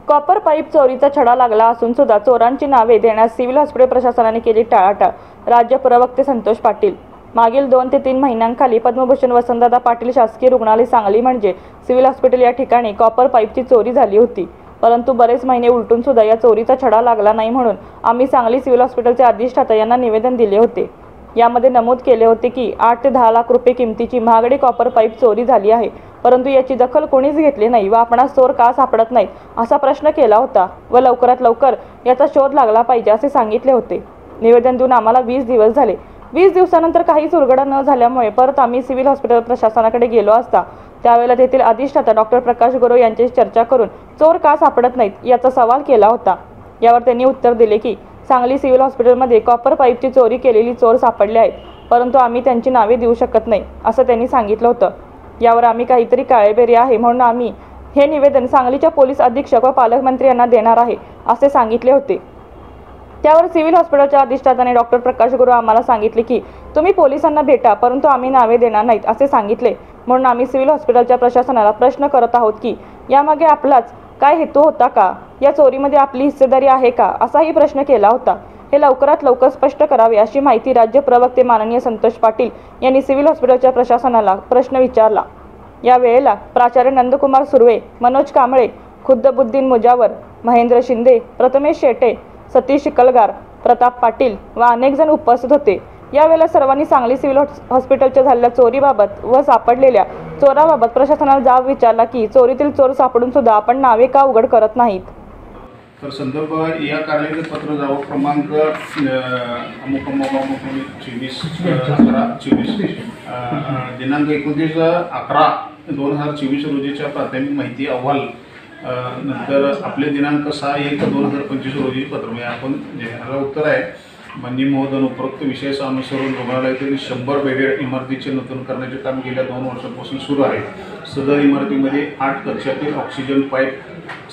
Copper pipe चोरीचा छडा लागला असून सुद्धा चोरांची नावे देण्यास सिव्हिल हॉस्पिटल प्रशासनाने केली टाळाटाळ. राज्य प्रवक्ते संतोष पाटील. मागील 2 ते 3 महिन्यांखाली पद्मभूषण वसंतदादा पाटील शासकीय रुग्णालय सांगली म्हणजे सिव्हिल हॉस्पिटल या ठिकाणी कॉपर पाईपची चोरी झाली होती. परंतु बरेच महिने उलटून सुद्धा या चोरीचा छडा लागला नाही म्हणून आम्ही सांगली सिव्हिल हॉस्पिटलचे अधिष्ठाता यांना निवेदन दिले होते. यामध्ये नमूद केले होते की 8 ते 10 लाख रुपये किमतीची महागडी कॉपर पाईप चोरी झाली आहे, परंतु याची दखल कोणीच घेतली नाही व आपणास चोर का सापडत नाहीत असा प्रश्न केला होता व लवकरात लवकर याचा शोध लागला पाहिजे असे सांगितले होते. निवेदन देऊन आम्हाला 20 दिवस झाले. 20 दिवसानंतर काहीच उलगडा न झाल्यामुळे परत आम्ही सिव्हिल हॉस्पिटल प्रशासनाकडे गेलो असता त्यावेळेला तेथील अधिष्ठाता डॉक्टर प्रकाश गुरव यांच्याशी चर्चा करून चोर का सापडत नाहीत याचा सवाल केला होता. यावर त्यांनी उत्तर दिले की सांगली सिव्हिल हॉस्पिटलमध्ये कॉपर पाईपची चोरी केलेली चोर सापडले आहेत, परंतु आम्ही त्यांची नावे देऊ शकत नाही असं त्यांनी सांगितलं होतं. यावर आम्ही काहीतरी काळेबेरी आहे म्हणून आम्ही हे निवेदन सांगलीच्या पोलीस अधीक्षक व पालकमंत्री यांना देणार आहे असे सांगितले होते. त्यावर सिव्हिल हॉस्पिटलच्या अधिष्ठाताने डॉक्टर प्रकाश गुरव आम्हाला सांगितले की तुम्ही पोलिसांना भेटा, परंतु आम्ही नावे देणार नाहीत असे सांगितले. म्हणून आम्ही सिव्हिल हॉस्पिटलच्या प्रशासनाला प्रश्न करत आहोत की यामागे आपलाच काय हेतू होता का, या चोरीमध्ये आपली हिस्सेदारी आहे का असाही प्रश्न केला होता. हे लवकरात लवकर स्पष्ट करावे अशी माहिती राज्य प्रवक्ते माननीय संतोष पाटील यांनी सिव्हिल हॉस्पिटलच्या प्रशासनाला प्रश्न विचारला. या वेळेला प्राचार्य नंदकुमार सुर्वे, मनोज कांबळे, खुद्दबुद्दीन मुजावर, महेंद्र शिंदे, प्रथमेश शेटे, सतीश शिकलगार, प्रताप पाटील व अनेक जण उपस्थित होते. यावेळेला सर्वांनी सांगली सिव्हिल हॉस्पिटलच्या झालेल्या चोरीबाबत व सापडलेल्या चोराबाबत प्रशासनाला जाब विचारला की चोरीतील चोर सापडून सुद्धा आपण नावे का उघड करत नाहीत. तर संदर्भ या कार्यालय पत्र जावं क्रमांक अमुक 24/11/24 दिनांक 29/11/2024 रोजीच्या प्राथमिक माहिती अहवाल नंतर आपले दिनांक 6/1/2025 रोजी पत्र म्हणजे आपण ह्याला उत्तर आहे. माननीय महोदय, उपरोक्त विषयाचं अनुसरून रुग्णालयातील 100 बेडेड इमारतीचे नूतन करण्याचे काम गेल्या 2 वर्षांपासून सुरू आहे. सदर इमारतीमध्ये 8 कक्षातील ऑक्सिजन पाईप,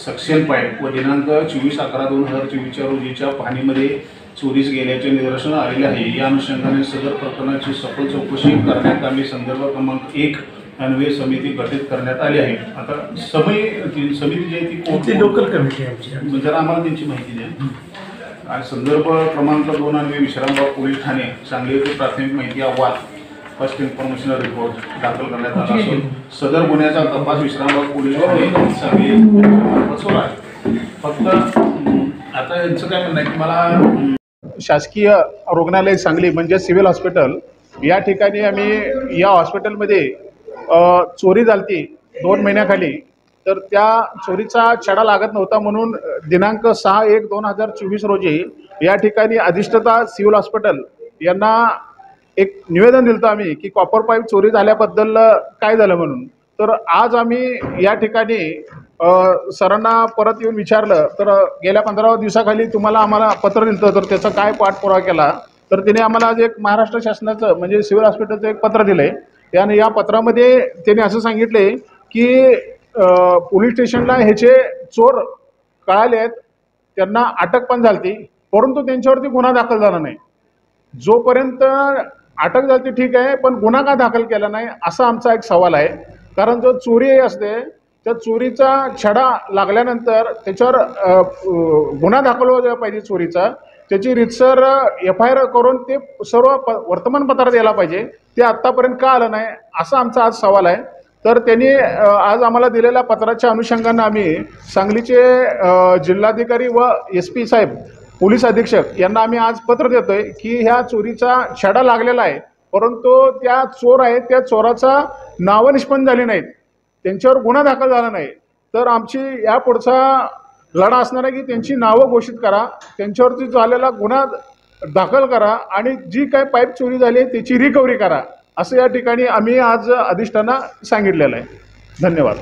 सक्शन पाईप व दिनांक 24/11/2024 रोजीच्या पाहणीमध्ये चोरीस गेल्याचे निदर्शन आलेले आहे. या अनुषंगाने सदर प्रकरणाची सखोल चौकशी करण्यात आम्ही संदर्भ क्रमांक 1 अन्वय समिती गठीत करण्यात आली आहे. आता समिती जी आहे ती लोकल कमिटी आहे, जरा आम्हाला त्यांची माहिती द्या. आणि संदर्भ क्रमांक 2 अन्वय विश्रामबाग पोलीस ठाणे सांगली येथे प्राथमिक माहिती अहवाल फर्स्ट इन्फॉर्मेशन रिपोर्ट दाखल करण्यात आला असून सदर गुन्ह्याचा तपास विश्रामबाग पोलीस ठाणे सांगली सुरू आहे. फक्त आता यांचं काय म्हणणं आहे की मला शासकीय रुग्णालय सांगली म्हणजे सिव्हिल हॉस्पिटल या ठिकाणी आम्ही या हॉस्पिटलमध्ये चोरी झाली 2 महिन्याखाली, तर त्या चोरीचा छडा लागत नव्हता म्हणून दिनांक 6/1/2024 रोजी या ठिकाणी अधिष्ठाता सिव्हिल हॉस्पिटल यांना एक निवेदन दिलं आम्ही की कॉपर पाईप चोरी झाल्याबद्दल काय झालं म्हणून. तर आज आम्ही या ठिकाणी सरांना परत येऊन विचारलं तर गेल्या 15 दिवसाखाली आम्हाला पत्र दिलं, तर त्याचा काय पाठपुरावा केला तर त्याने आम्हाला आज एक महाराष्ट्र शासनाचं म्हणजे सिव्हिल हॉस्पिटलचं एक पत्र दिलं आहे. आणि या पत्रामध्ये त्याने असं सांगितले की पोलीस स्टेशनला ह्याचे चोर कळाले आहेत, त्यांना अटक पण झाली, परंतु त्यांच्यावरती गुन्हा दाखल झाला नाही. जोपर्यंत अटक झाली ठीक आहे, पण गुन्हा का दाखल केला नाही असा आमचा एक सवाल आहे. कारण जो चोरी असते त्या चोरीचा छडा लागल्यानंतर त्याच्यावर गुन्हा दाखल व्हायला पाहिजे चोरीचा, त्याची रीतसर FIR करून ते सर्व वर्तमानपत्रात द्यायला पाहिजे. ते आत्तापर्यंत का आलं नाही असा आमचा आज सवाल आहे. तर त्यांनी आज आम्हाला दिलेल्या पत्राच्या अनुषंगानं आम्ही सांगलीचे जिल्हाधिकारी व SP साहेब पोलीस अधीक्षक यांना आम्ही आज पत्र देतोय की ह्या चोरीचा छडा लागलेला आहे, परंतु त्या चोर आहेत त्या चोराचा नावं निष्पन्न झाली नाहीत, त्यांच्यावर गुन्हा दाखल झाला नाही. तर आमची यापुढचा लढा असणार आहे की त्यांची नावं घोषित करा, त्यांच्यावरती झालेला गुन्हा दाखल करा आणि जी काय पाईप चोरी झाली आहे त्याची रिकव्हरी करा असं या ठिकाणी आम्ही आज अधिष्ठाना सांगितलेलं आहे. धन्यवाद.